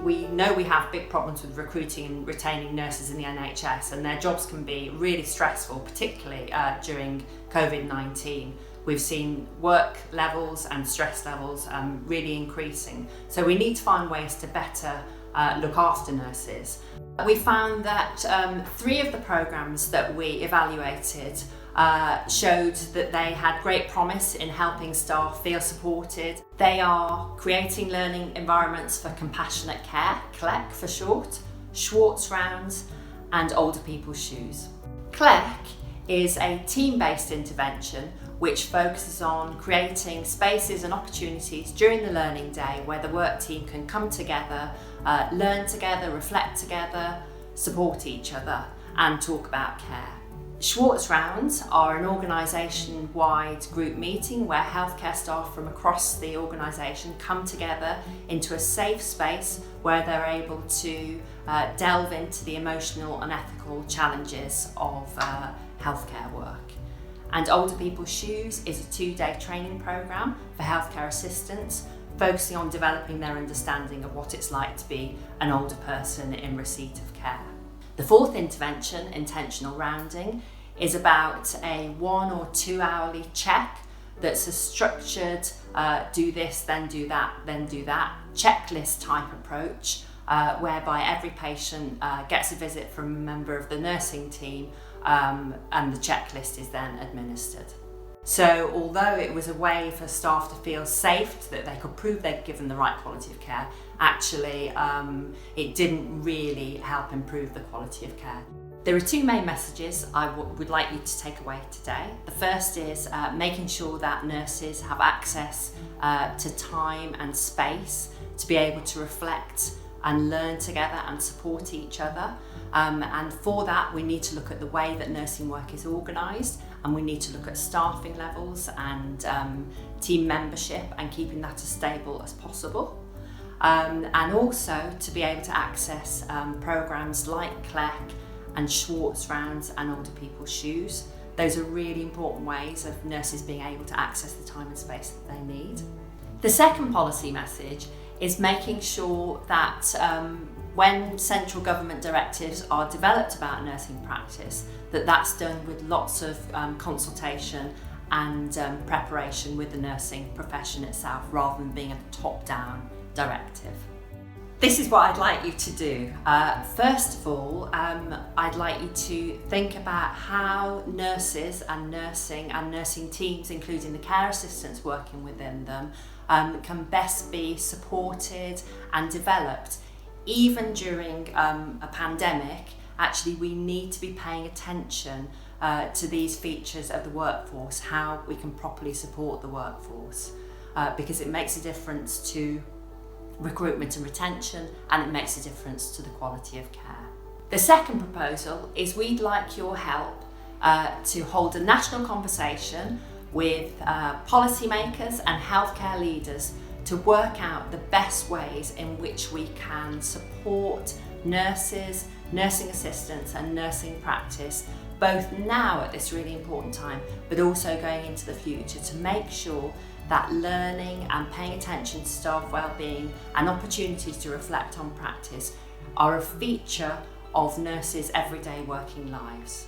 We know we have big problems with recruiting and retaining nurses in the NHS, and their jobs can be really stressful, particularly during COVID-19. We've seen work levels and stress levels really increasing. So we need to find ways to better look after nurses. We found that 3 of the programmes that we evaluated showed that they had great promise in helping staff feel supported. They are creating learning environments for compassionate care, CLEC for short, Schwartz rounds and older people's shoes. CLEC is a team-based intervention which focuses on creating spaces and opportunities during the learning day where the work team can come together, learn together, reflect together, support each other and talk about care. Schwartz Rounds are an organisation-wide group meeting where healthcare staff from across the organisation come together into a safe space where they're able to delve into the emotional and ethical challenges of healthcare work. And Older People's Shoes is a 2-day training programme for healthcare assistants, focusing on developing their understanding of what it's like to be an older person in receipt of care. The 4th intervention, intentional rounding, is about a 1 or 2 hourly check that's a structured do this, then do that, checklist type approach whereby every patient gets a visit from a member of the nursing team and the checklist is then administered. So although it was a way for staff to feel safe, that they could prove they'd given the right quality of care, actually it didn't really help improve the quality of care. There are 2 main messages I would like you to take away today. The first is making sure that nurses have access to time and space to be able to reflect and learn together and support each other. And for that, we need to look at the way that nursing work is organised, and we need to look at staffing levels and team membership and keeping that as stable as possible. And also to be able to access programmes like CLEC and Schwartz Rounds and Older People's Shoes. Those are really important ways of nurses being able to access the time and space that they need. The second policy message is making sure that when central government directives are developed about nursing practice, that's done with lots of consultation and preparation with the nursing profession itself, rather than being a top-down directive. This is what I'd like you to do. First of all, I'd like you to think about how nurses and nursing teams, including the care assistants working within them, can best be supported and developed. Even during a pandemic, actually we need to be paying attention to these features of the workforce, how we can properly support the workforce, because it makes a difference to recruitment and retention, and it makes a difference to the quality of care. The second proposal is we'd like your help to hold a national conversation with policymakers and healthcare leaders to work out the best ways in which we can support nurses, nursing assistants and nursing practice, both now at this really important time, but also going into the future, to make sure that learning and paying attention to staff wellbeing and opportunities to reflect on practice are a feature of nurses' everyday working lives.